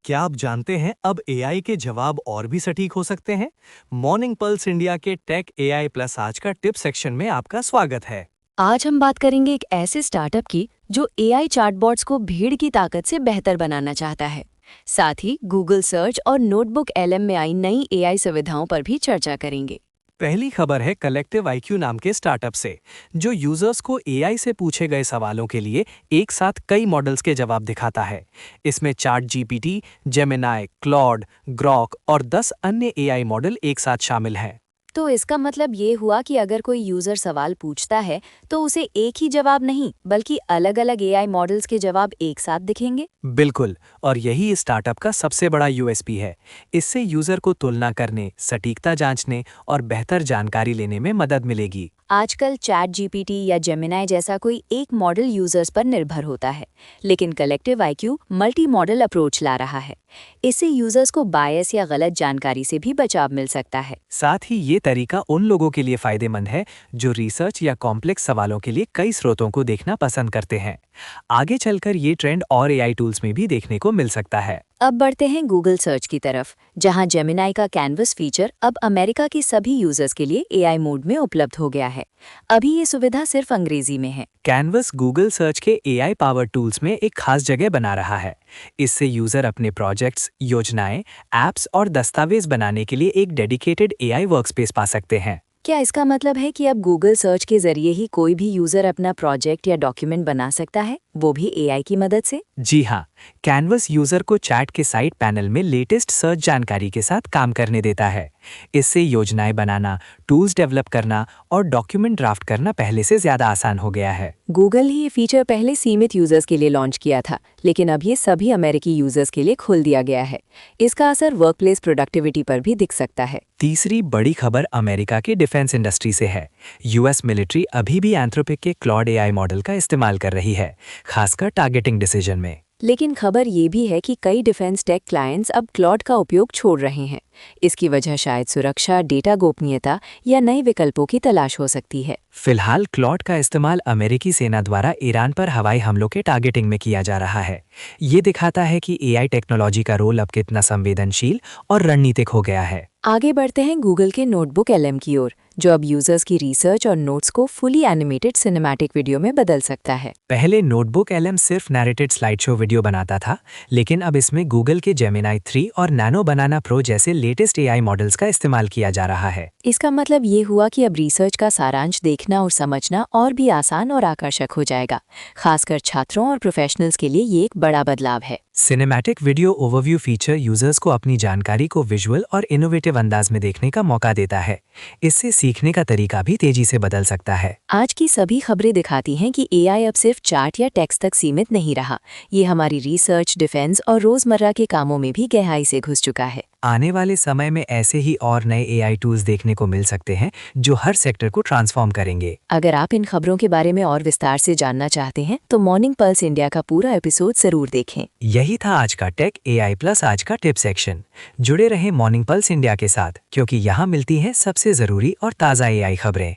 क्या आप जानते हैं अब एआई के जवाब और भी सटीक हो सकते हैं? मॉर्निंग पल्स इंडिया के टेक एआई प्लस आज का टिप सेक्शन में आपका स्वागत है। आज हम बात करेंगे एक ऐसे स्टार्टअप की जो एआई चैटबॉट्स को भीड़ की ताकत से बेहतर बनाना चाहता है। साथ ही गूगल सर्च और नोटबुक एलएम में आई नई एआई सुविधाओं पर भी चर्चा करेंगे। पहली खबर है कलेक्टिव आईक्यू नाम के स्टार्टअप से, जो यूजर्स को एआई से पूछे गए सवालों के लिए एक साथ कई मॉडल्स के जवाब दिखाता है। इसमें chat GPT, Gemini, Claude, Grok और 10 अन्य एआई मॉडल एक साथ शामिल हैं। तो इसका मतलब ये हुआ कि अगर कोई यूजर सवाल पूछता है तो उसे एक ही जवाब नहीं बल्कि अलग-अलग एआई मॉडल्स के जवाब एक साथ दिखेंगे। बिल्कुल, और यही इस स्टार्टअप का सबसे बड़ा यूएसपी है। इससे यूजर को तुलना करने, सटीकता जांचने और बेहतर जानकारी लेने में मदद मिलेगी। आजकल चैट जीपीटी या जेमिनाई जैसा कोई एक मॉडल यूजर्स पर निर्भर होता है, लेकिन collective IQ multi modal approach ला रहा है। इससे यूजर्स को बायस या गलत जानकारी से भी बचाव मिल सकता है। साथ ही ये तरीका उन लोगों के लिए फायदेमंद है जो रिसर्च या कॉम्प्लेक्स सवालों के लिए कई स्रोतों को देखना पसंद करते हैं। आगे चलकर ये ट्रेंड और एआई टूल्स में भी देखने को मिल सकता है। अब बढ़ते हैं गूगल सर्च की तरफ, जहां जेमिनाई का कैनवस फीचर अब अमेरिका के सभी यूजर्स के लिए एआई मोड में उपलब्ध हो गया है। अभी ये सुविधा सिर्फ अंग्रेजी में है। कैनवस गूगल सर्च के एआई पावर टूल्स में एक खास जगह बना रहा है। इससे यूजर अपने प्रोजेक्ट्स, योजनाएं, एप्स और दस्तावेज बनाने के लिए एक डेडिकेटेड एआई वर्कस्पेस पा सकते हैं। क्या इसका मतलब है कि अब गूगल सर्च के जरिए ही कोई भी यूजर अपना प्रोजेक्ट या डॉक्यूमेंट बना सकता है, वो भी एआई की मदद से? जी हाँ, कैनवस यूजर को चैट के साइड पैनल में लेटेस्ट सर्च जानकारी के साथ काम करने देता है। इससे योजनाएं बनाना, टूल्स डेवलप करना और डॉक्यूमेंट ड्राफ्ट करना पहले से ज्यादा आसान हो गया है। गूगल ही ये फीचर पहले सीमित यूजर्स के लिए लॉन्च किया था, लेकिन अब ये सभी अमेरिकी यूजर्स के लिए खोल दिया गया है। इसका असर वर्कप्लेस प्रोडक्टिविटी पर भी दिख सकता है। तीसरी बड़ी खबर अमेरिका के डिफेंस इंडस्ट्री से है। यूएस मिलिट्री अभी भी एंथ्रोपिक के क्लॉड एआई मॉडल का इस्तेमाल कर रही है, खासकर टारगेटिंग डिसीजन में। लेकिन खबर ये भी है कि कई डिफेंस टेक क्लाइंट्स अब क्लॉड का उपयोग छोड़ रहे हैं। इसकी वजह शायद सुरक्षा, डेटा गोपनीयता या नए विकल्पों की तलाश हो सकती है। फिलहाल क्लॉड का इस्तेमाल अमेरिकी सेना द्वारा ईरान पर हवाई हमलों के टारगेटिंग में किया जा रहा है। ये दिखाता है कि एआई टेक्नोलॉजी का रोल अब कितना संवेदनशील और रणनीतिक हो गया है। आगे बढ़ते हैं गूगल के नोटबुक एलएम की ओर, जो अब यूजर्स की रिसर्च और नोट्स को फुली एनिमेटेड सिनेमैटिक वीडियो में बदल सकता है। पहले नोटबुक एलएम सिर्फ नैरेटेड स्लाइड शो वीडियो बनाता था, लेकिन अब इसमें गूगल के जेमिनाई 3 और नैनो बनाना प्रो जैसे लेटेस्ट एआई मॉडल्स का इस्तेमाल किया जा रहा है। इसका मतलब ये हुआ कि अब रिसर्च का सारांश देखना और समझना और भी आसान और आकर्षक हो जाएगा। खासकर छात्रों और प्रोफेशनल्स के लिए ये एक बड़ा बदलाव है। Cinematic video overview feature users को अपनी जानकारी को विजुअल और इनोवेटिव अंदाज में देखने का मौका देता है। इससे सीखने का तरीका भी तेजी से बदल सकता है। आज की सभी खबरें दिखाती हैं कि एआई अब सिर्फ चार्ट या टेक्स्ट तक सीमित नहीं रहा। ये हमारी रिसर्च, डिफेंस और रोजमर्रा के कामों में भी गहराई से घुस चुका है। आने वाले समय में ऐसे ही और नए एआई टूल्स देखने को मिल सकते हैं जो हर सेक्टर को ट्रांसफॉर्म करेंगे। अगर आप इन खबरों के बारे में और विस्तार से जानना चाहते हैं तो मॉर्निंग पल्स इंडिया का पूरा एपिसोड जरूर देखें। यही था आज का टेक एआई प्लस आज का टिप सेक्शन। जुड़े रहें मॉर्निंग पल्स इंडिया के साथ, क्योंकि यहाँ मिलती हैं सबसे जरूरी और ताज़ा एआई खबरें।